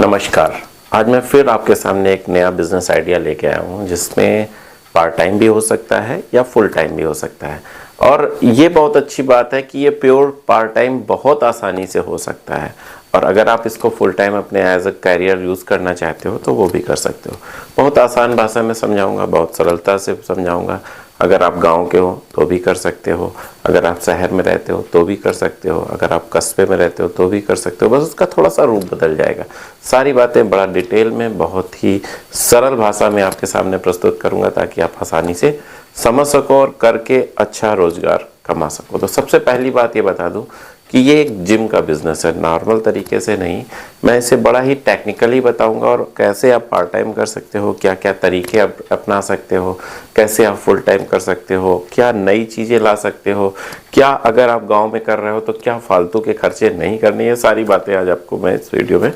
नमस्कार। आज मैं फिर आपके सामने एक नया बिजनेस आइडिया लेके आया हूँ जिसमें पार्ट टाइम भी हो सकता है या फुल टाइम भी हो सकता है। और ये बहुत अच्छी बात है कि ये प्योर पार्ट टाइम बहुत आसानी से हो सकता है। और अगर आप इसको फुल टाइम अपने एज अ कैरियर यूज़ करना चाहते हो तो वो भी कर सकते हो। बहुत आसान भाषा में समझाऊंगा, बहुत सरलता से समझाऊंगा। अगर आप गांव के हो तो भी कर सकते हो, अगर आप शहर में रहते हो तो भी कर सकते हो, अगर आप कस्बे में रहते हो तो भी कर सकते हो। बस उसका थोड़ा सा रूप बदल जाएगा। सारी बातें बड़ा डिटेल में बहुत ही सरल भाषा में आपके सामने प्रस्तुत करूंगा ताकि आप आसानी से समझ सको और करके अच्छा रोजगार कमा सको। तो सबसे पहली बात ये बता दूं कि ये एक जिम का बिजनेस है, नॉर्मल तरीके से नहीं। मैं इसे बड़ा ही टेक्निकली बताऊंगा और कैसे आप पार्ट टाइम कर सकते हो, क्या क्या तरीके आप अपना सकते हो, कैसे आप फुल टाइम कर सकते हो, क्या नई चीज़ें ला सकते हो, क्या अगर आप गांव में कर रहे हो तो क्या फालतू के खर्चे नहीं करने। ये सारी बातें आज आपको मैं इस वीडियो में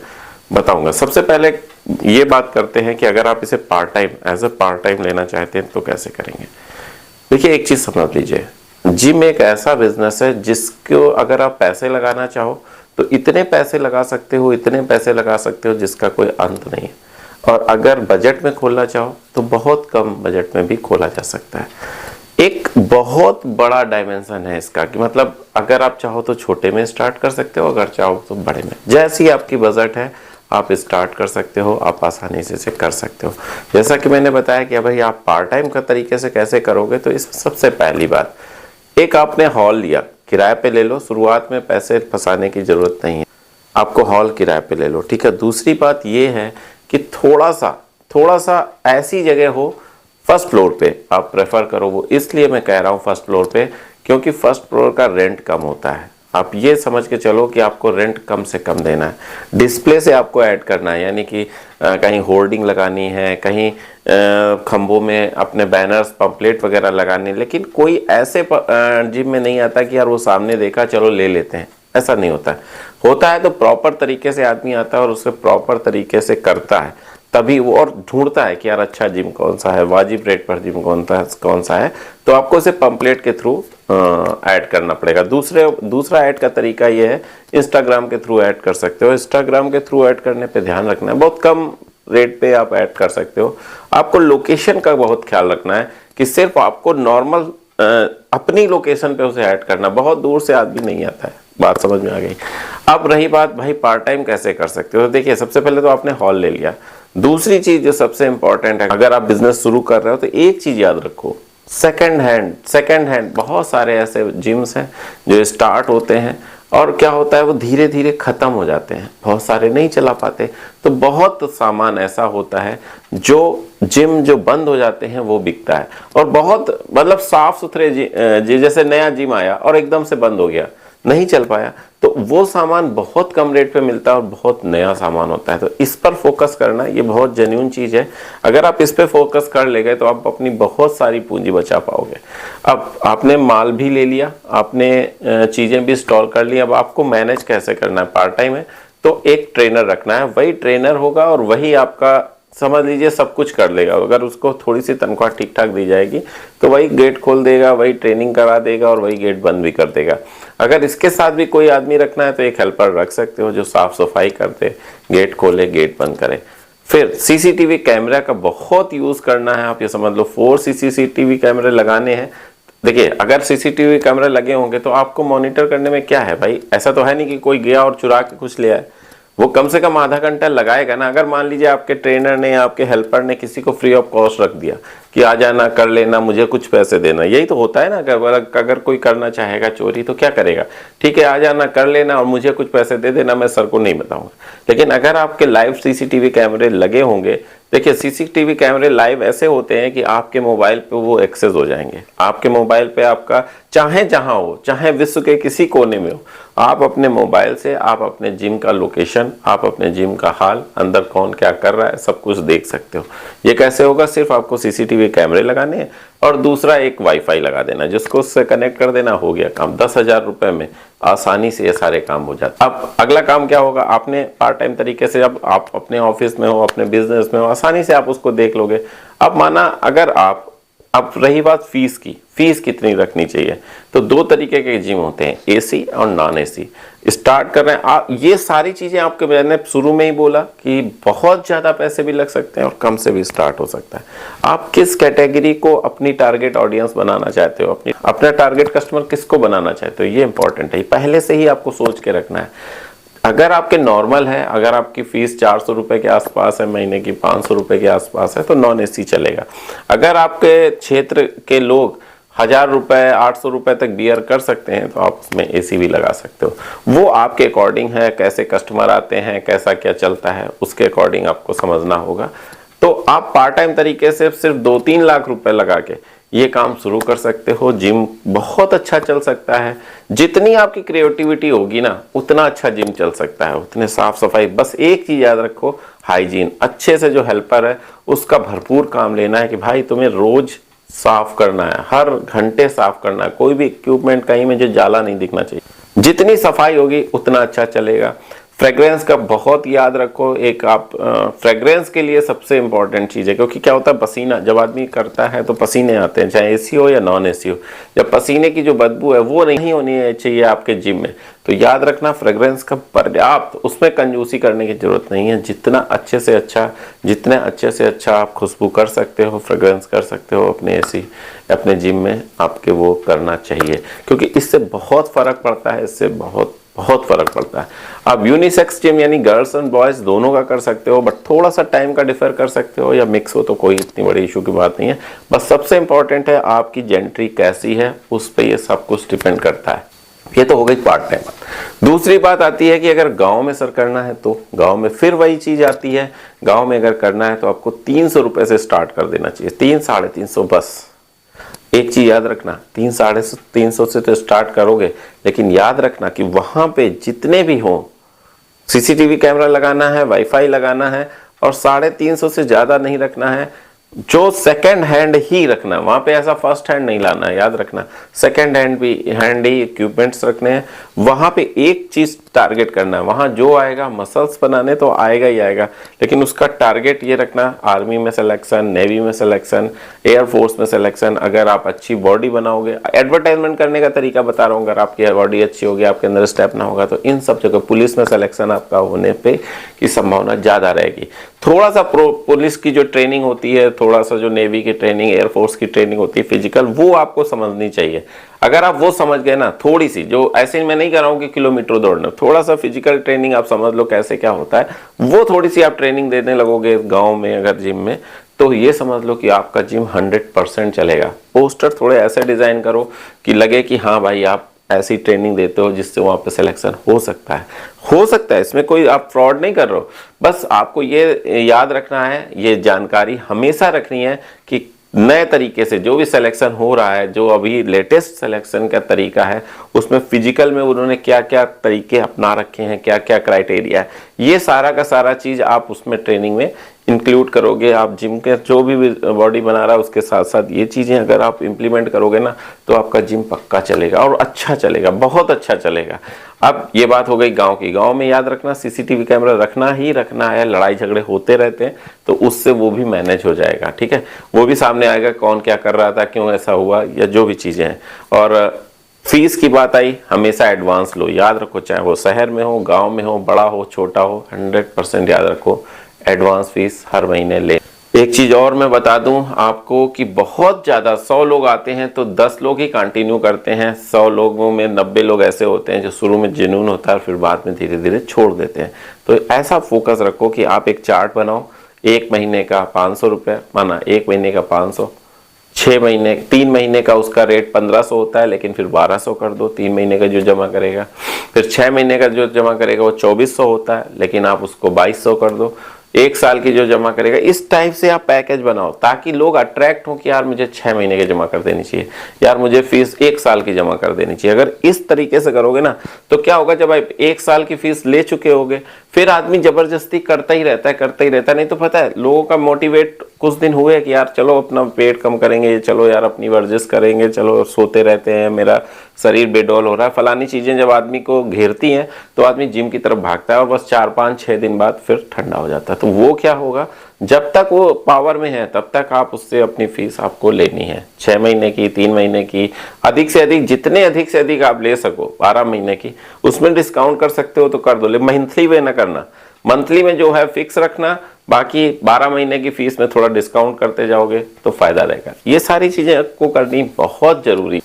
बताऊंगा। सबसे पहले ये बात करते हैं कि अगर आप इसे part time as a part time लेना चाहते हैं तो कैसे करेंगे। देखिए, एक चीज़ समझ लीजिए, जिम एक ऐसा बिजनेस है जिसको अगर आप पैसे लगाना चाहो तो इतने पैसे लगा सकते हो, इतने पैसे लगा सकते हो जिसका कोई अंत नहीं है। और अगर बजट में खोलना चाहो तो बहुत कम बजट में भी खोला जा सकता है। एक बहुत बड़ा डायमेंशन है इसका कि मतलब अगर आप चाहो तो छोटे में स्टार्ट कर सकते हो, अगर चाहो तो बड़े में। जैसी आपकी बजट है आप स्टार्ट कर सकते हो, आप आसानी से इसे कर सकते हो। जैसा कि मैंने बताया कि भाई आप पार्ट टाइम का तरीके से कैसे करोगे, तो इस सबसे पहली बात, एक आपने हॉल लिया, किराए पे ले लो। शुरुआत में पैसे फंसाने की जरूरत नहीं है, आपको हॉल किराए पे ले लो, ठीक है। दूसरी बात ये है कि थोड़ा सा ऐसी जगह हो, फर्स्ट फ्लोर पे आप प्रेफर करो। वो इसलिए मैं कह रहा हूँ फर्स्ट फ्लोर पे क्योंकि फर्स्ट फ्लोर का रेंट कम होता है। आप ये समझ के चलो कि आपको रेंट कम से कम देना है। डिस्प्ले से आपको ऐड करना है, यानी कि कहीं होर्डिंग लगानी है, कहीं खंभों में अपने बैनर्स पंपलेट वगैरह लगाने। लेकिन कोई ऐसे जिम में नहीं आता कि यार वो सामने देखा चलो ले लेते हैं, ऐसा नहीं होता है। होता है तो प्रॉपर तरीके से आदमी आता है और उसे प्रॉपर तरीके से करता है, तभी वो और ढूंढता है कि यार अच्छा जिम कौन सा है, वाजिब रेट पर जिम कौन सा है। तो आपको इसे पंपलेट के थ्रू ऐड करना पड़ेगा। दूसरा ऐड का तरीका ये है, इंस्टाग्राम के थ्रू ऐड कर सकते हो। इंस्टाग्राम के थ्रू ऐड करने पे ध्यान रखना है, बहुत कम रेट पे आप ऐड कर सकते हो। आपको लोकेशन का बहुत ख्याल रखना है कि सिर्फ आपको नॉर्मल अपनी लोकेशन पे उसे ऐड करना, बहुत दूर से आदमी नहीं आता है। बात समझ में आ गई। अब रही बात भाई पार्ट टाइम कैसे कर सकते हो। देखिए, सबसे पहले तो आपने हॉल ले लिया। दूसरी चीज जो सबसे इंपॉर्टेंट है, अगर आप बिजनेस शुरू कर रहे हो तो एक चीज याद रखो, सेकंड हैंड। बहुत सारे ऐसे जिम्स हैं जो स्टार्ट होते हैं और क्या होता है वो धीरे धीरे खत्म हो जाते हैं, बहुत सारे नहीं चला पाते। तो बहुत सामान ऐसा होता है जो जिम जो बंद हो जाते हैं वो बिकता है। और बहुत मतलब साफ सुथरे जैसे नया जिम आया और एकदम से बंद हो गया, नहीं चल पाया, तो वो सामान बहुत कम रेट पे मिलता है और बहुत नया सामान होता है। तो इस पर फोकस करना ये बहुत जेन्युइन चीज है। अगर आप इस पे फोकस कर ले गए तो आप अपनी बहुत सारी पूंजी बचा पाओगे। अब आपने माल भी ले लिया, आपने चीजें भी इंस्टॉल कर ली। अब आपको मैनेज कैसे करना है, पार्ट टाइम है तो एक ट्रेनर रखना है, वही ट्रेनर होगा और वही आपका समझ लीजिए सब कुछ कर लेगा। अगर उसको थोड़ी सी तनख्वाह ठीक ठाक दी जाएगी तो वही गेट खोल देगा, वही ट्रेनिंग करा देगा और वही गेट बंद भी कर देगा। अगर इसके साथ भी कोई आदमी रखना है तो एक हेल्पर रख सकते हो जो साफ सफाई करते, गेट खोले गेट बंद करे। फिर सीसीटीवी कैमरा का बहुत यूज करना है। आप ये समझ लो 4 सीसीटीवी कैमरे लगाने हैं। देखिए, अगर सीसीटीवी कैमरे लगे होंगे तो आपको मॉनिटर करने में क्या है भाई, ऐसा तो है नहीं कि कोई गया और चुरा के कुछ ले आए। वो कम से कम आधा घंटा लगाएगा ना। अगर मान लीजिए आपके ट्रेनर ने या आपके हेल्पर ने किसी को फ्री ऑफ कॉस्ट रख दिया कि आ जाना कर लेना, मुझे कुछ पैसे देना, यही तो होता है ना। अगर कोई करना चाहेगा चोरी तो क्या करेगा, ठीक है आ जाना कर लेना और मुझे कुछ पैसे दे देना, मैं सर को नहीं बताऊंगा। लेकिन अगर आपके लाइव सीसीटीवी कैमरे लगे होंगे, देखिए सीसीटीवी कैमरे लाइव ऐसे होते हैं कि आपके मोबाइल पे वो एक्सेस हो जाएंगे। आपके मोबाइल पे आपका चाहे जहां हो, चाहे विश्व के किसी कोने में हो, आप अपने मोबाइल से आप अपने जिम का लोकेशन, आप अपने जिम का हाल, अंदर कौन क्या कर रहा है, सब कुछ देख सकते हो। ये कैसे होगा, सिर्फ आपको सीसीटीवी कैमरे लगाने हैं और दूसरा एक वाईफाई लगा देना, जिसको उससे कनेक्ट कर देना, हो गया काम। 10,000 रुपए में आसानी से ये सारे काम हो जाते। अब अगला काम क्या होगा, आपने पार्ट टाइम तरीके से, जब आप अपने ऑफिस में हो, अपने बिजनेस में हो, आसानी से आप उसको देख लोगे। अब माना अगर आप अब रही बात फीस की, फीस कितनी रखनी चाहिए, तो दो तरीके के जिम होते हैं, एसी और नॉन एसी। स्टार्ट कर रहे हैं आप, ये सारी चीजें आपके मैंने शुरू में ही बोला कि बहुत ज्यादा पैसे भी लग सकते हैं और कम से भी स्टार्ट हो सकता है। आप किस कैटेगरी को अपनी टारगेट ऑडियंस बनाना चाहते हो, अपना टारगेट कस्टमर किसको बनाना चाहते हो, ये इंपॉर्टेंट है, पहले से ही आपको सोच के रखना है। अगर आपके नॉर्मल है, अगर आपकी फीस 400 रुपए के आसपास है, महीने की 500 रुपए के आसपास है, तो नॉन एसी चलेगा। अगर आपके क्षेत्र के लोग 1000 रुपए 800 रुपए तक बियर कर सकते हैं, तो आप उसमें एसी भी लगा सकते हो। वो आपके अकॉर्डिंग है, कैसे कस्टमर आते हैं, कैसा क्या चलता है, उसके अकॉर्डिंग आपको समझना होगा। तो आप पार्ट टाइम तरीके से सिर्फ 2-3 लाख रुपए लगा के ये काम शुरू कर सकते हो। जिम बहुत अच्छा चल सकता है, जितनी आपकी क्रिएटिविटी होगी ना उतना अच्छा जिम चल सकता है, उतने साफ सफाई। बस एक चीज याद रखो, हाइजीन, अच्छे से जो हेल्पर है उसका भरपूर काम लेना है कि भाई तुम्हें रोज साफ करना है, हर घंटे साफ करना है, कोई भी इक्विपमेंट कहीं में जो जाला नहीं दिखना चाहिए। जितनी सफाई होगी उतना अच्छा चलेगा। फ्रेग्रेंस का बहुत याद रखो, एक आप फ्रेग्रेंस के लिए सबसे इंपॉर्टेंट चीज़ है, क्योंकि क्या होता है पसीना जब आदमी करता है तो पसीने आते हैं, चाहे एसी हो या नॉन एसी हो। जब पसीने की जो बदबू है वो नहीं होनी चाहिए आपके जिम में, तो याद रखना फ्रेग्रेंस का पर्याप्त, उसमें कंजूसी करने की जरूरत नहीं है। जितना अच्छे से अच्छा, जितने अच्छे से अच्छा आप खुशबू कर सकते हो, फ्रेग्रेंस कर सकते हो अपने एसी अपने जिम में, आपके वो करना चाहिए, क्योंकि इससे बहुत फर्क पड़ता है, इससे बहुत फर्क पड़ता है। आप यूनिसेक्स जिम यानी गर्ल्स एंड बॉयज दोनों का कर सकते हो, बट थोड़ा सा टाइम का डिफर कर सकते हो, या मिक्स हो तो कोई इतनी बड़ी इशू की बात नहीं है। बस सबसे इंपॉर्टेंट है आपकी जेंट्री कैसी है, उस पर ये सब कुछ डिपेंड करता है। ये तो हो गई पार्ट टाइम। दूसरी बात आती है कि अगर गांव में सर करना है, तो गांव में फिर वही चीज आती है, गांव में अगर करना है तो आपको 300 रुपए से स्टार्ट कर देना चाहिए, 300-350 बस। एक चीज याद रखना, 300-350 से तो स्टार्ट करोगे, लेकिन याद रखना कि वहां पे जितने भी हो, सीसीटीवी कैमरा लगाना है, वाईफाई लगाना है, और 350 से ज्यादा नहीं रखना है। जो सेकंड हैंड ही रखना, वहां पे ऐसा फर्स्ट हैंड नहीं लाना है, याद रखना सेकंड हैंड ही इक्विपमेंट्स रखने हैं। वहां पे एक चीज टारगेट करना है, वहां जो आएगा मसल्स बनाने तो आएगा ही आएगा, लेकिन उसका टारगेट ये रखना, आर्मी में सिलेक्शन, नेवी में सिलेक्शन, एयरफोर्स में सिलेक्शन। अगर आप अच्छी बॉडी बनाओगे, एडवर्टाइजमेंट करने का तरीका बता रहा हूँ, अगर आपकी बॉडी अच्छी होगी, आपके अंदर स्टेप ना होगा, तो इन सब जगह पुलिस में सिलेक्शन आपका होने पे की संभावना ज्यादा रहेगी। थोड़ा सा पुलिस की जो ट्रेनिंग होती है, थोड़ा सा जो नेवी की ट्रेनिंग, एयरफोर्स की ट्रेनिंग होती है फिजिकल, वो आपको समझनी चाहिए। अगर आप वो समझ गए ना, थोड़ी सी, जो ऐसे मैं नहीं कह रहा हूं कि किलोमीटर दौड़ना, थोड़ा सा फिजिकल ट्रेनिंग आप समझ लो कैसे क्या होता है, वो थोड़ी सी आप ट्रेनिंग देने लगोगे गांव में अगर जिम में, तो ये समझ लो कि आपका जिम 100% चलेगा। पोस्टर थोड़े ऐसे डिजाइन करो कि लगे कि हाँ भाई आप ऐसी ट्रेनिंग देते हो जिससे वहां पे सिलेक्शन हो सकता है, इसमें कोई आप फ्रॉड नहीं कर रहे हो। बस आपको ये याद रखना है, ये जानकारी हमेशा रखनी है कि नए तरीके से जो भी सिलेक्शन हो रहा है, जो अभी लेटेस्ट सिलेक्शन का तरीका है, उसमें फिजिकल में उन्होंने क्या क्या तरीके अपना रखे हैं, क्या क्या क्राइटेरिया है, ये सारा का सारा चीज आप उसमें ट्रेनिंग में इंक्लूड करोगे। आप जिम के जो भी बॉडी बना रहा है उसके साथ साथ ये चीजें अगर आप इंप्लीमेंट करोगे ना, तो आपका जिम पक्का चलेगा और अच्छा चलेगा, बहुत अच्छा चलेगा। अब ये बात हो गई गांव की। गांव में याद रखना सीसीटीवी कैमरा रखना ही रखना है, लड़ाई झगड़े होते रहते हैं तो उससे वो भी मैनेज हो जाएगा, ठीक है, वो भी सामने आएगा कौन क्या कर रहा था, क्यों ऐसा हुआ, या जो भी चीजें हैं। और फीस की बात आई, हमेशा एडवांस लो, याद रखो, चाहे वो शहर में हो, गांव में हो, बड़ा हो, छोटा हो, 100% याद रखो एडवांस फीस हर महीने ले। एक चीज और मैं बता दूं आपको कि बहुत ज्यादा 100 लोग आते हैं तो 10 लोग ही कंटिन्यू करते हैं। 100 लोगों में 90 लोग ऐसे होते हैं जो शुरू में जुनून होता है और फिर बाद में धीरे धीरे छोड़ देते हैं। तो ऐसा फोकस रखो कि आप एक चार्ट बनाओ, 1 महीने का 500 रुपये माना, 1 महीने का 500, 6 महीने 3 महीने का उसका रेट 1500 होता है, लेकिन फिर 1200 कर दो 3 महीने का जो जमा करेगा। फिर 6 महीने का जो जमा करेगा वो 2400 होता है, लेकिन आप उसको 2200 कर दो। 1 साल की जो जमा करेगा, इस टाइप से आप पैकेज बनाओ ताकि लोग अट्रैक्ट हो कि यार मुझे 6 महीने की जमा कर देनी चाहिए, यार मुझे फीस 1 साल की जमा कर देनी चाहिए। अगर इस तरीके से करोगे ना तो क्या होगा, जब आप 1 साल की फीस ले चुके होगे फिर आदमी जबरदस्ती करता ही रहता है। नहीं तो पता है लोगों का मोटिवेट कुछ दिन हुए कि यार चलो अपना पेट कम करेंगे, चलो यार अपनी वर्जिश करेंगे, चलो सोते रहते हैं, मेरा शरीर बेडौल हो रहा है, फलानी चीजें जब आदमी को घेरती हैं तो आदमी जिम की तरफ भागता है और बस 4-5-6 दिन बाद फिर ठंडा हो जाता है। तो वो क्या होगा, जब तक वो पावर में है तब तक आप उससे अपनी फीस आपको लेनी है, 6 महीने की, 3 महीने की, अधिक से अधिक, जितने अधिक से अधिक आप ले सको, 12 महीने की, उसमें डिस्काउंट कर सकते हो तो कर दो, लेकिन मंथली में ना करना। मंथली में जो है फिक्स रखना, बाकी 12 महीने की फीस में थोड़ा डिस्काउंट करते जाओगे तो फायदा रहेगा। ये सारी चीजें आपको करनी बहुत जरूरी।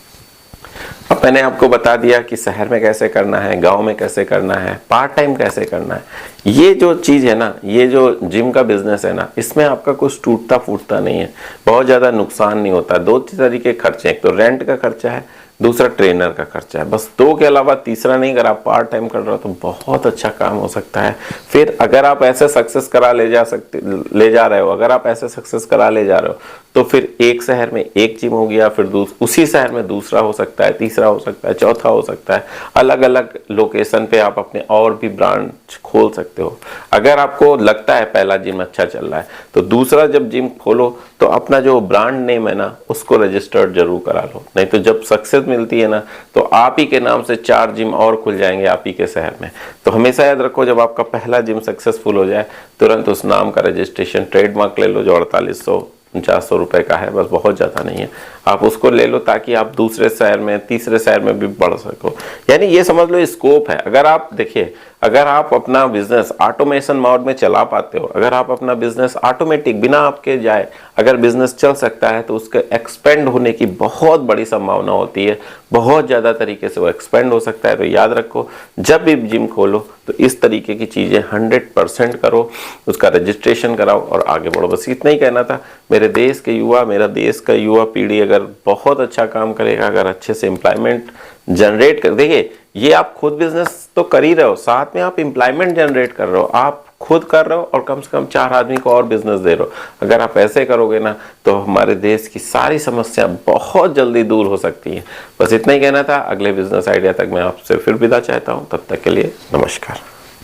अब मैंने आपको बता दिया कि शहर में कैसे करना है, गांव में कैसे करना है, पार्ट टाइम कैसे करना है। ये जो चीज है ना, ये जो जिम का बिजनेस है ना, इसमें आपका कुछ टूटता फूटता नहीं है, बहुत ज्यादा नुकसान नहीं होता। 2 तरीके खर्चे, एक तो रेंट का खर्चा है, दूसरा ट्रेनर का खर्चा है, बस 2 के अलावा तीसरा नहीं। अगर आप पार्ट टाइम कर रहे हो तो बहुत अच्छा काम हो सकता है। फिर अगर आप ऐसे सक्सेस करा ले जा रहे हो, अगर आप ऐसे सक्सेस करा ले जा रहे हो तो फिर एक शहर में एक जिम हो गया, फिर उसी शहर में दूसरा हो सकता है, तीसरा हो सकता है, चौथा हो सकता है। अलग अलग लोकेशन पे आप अपने और भी ब्रांच खोल सकते हो। अगर आपको लगता है पहला जिम अच्छा चल रहा है तो दूसरा जब जिम खोलो तो अपना जो ब्रांड नेम है ना उसको रजिस्टर्ड जरूर करा लो, नहीं तो जब सक्सेस मिलती है ना तो आप ही के नाम से 4 जिम और खुल जाएंगे आप ही के शहर में। तो हमेशा याद रखो, जब आपका पहला जिम सक्सेसफुल हो जाए तुरंत उस नाम का रजिस्ट्रेशन, ट्रेडमार्क ले लो जो 4800-4900 रुपए का है, बस बहुत ज़्यादा नहीं है, आप उसको ले लो ताकि आप दूसरे शहर में, तीसरे शहर में भी बढ़ सको। यानी ये समझ लो स्कोप है। अगर आप देखिए, अगर आप अपना बिजनेस ऑटोमेशन मोड में चला पाते हो, अगर आप अपना बिजनेस ऑटोमेटिक बिना आपके जाए अगर बिजनेस चल सकता है तो उसके एक्सपेंड होने की बहुत बड़ी संभावना होती है, बहुत ज़्यादा तरीके से वो एक्सपेंड हो सकता है। तो याद रखो, जब भी जिम खोलो तो इस तरीके की चीज़ें 100% करो, उसका रजिस्ट्रेशन कराओ और आगे बढ़ो। बस इतना ही कहना था। मेरे देश के युवा, मेरा देश का युवा पीढ़ी अगर बहुत अच्छा काम करेगा, अगर अच्छे से एम्प्लॉयमेंट जनरेट कर, देखिए ये आप खुद बिजनेस तो कर ही रहे हो, साथ में आप एम्प्लॉयमेंट जनरेट कर रहे हो, आप खुद कर रहे हो और कम से कम 4 आदमी को और बिजनेस दे रहे हो। अगर आप ऐसे करोगे ना तो हमारे देश की सारी समस्या बहुत जल्दी दूर हो सकती है। बस इतना ही कहना था। अगले बिजनेस आइडिया तक मैं आपसे फिर विदा चाहता हूँ, तब तक के लिए नमस्कार।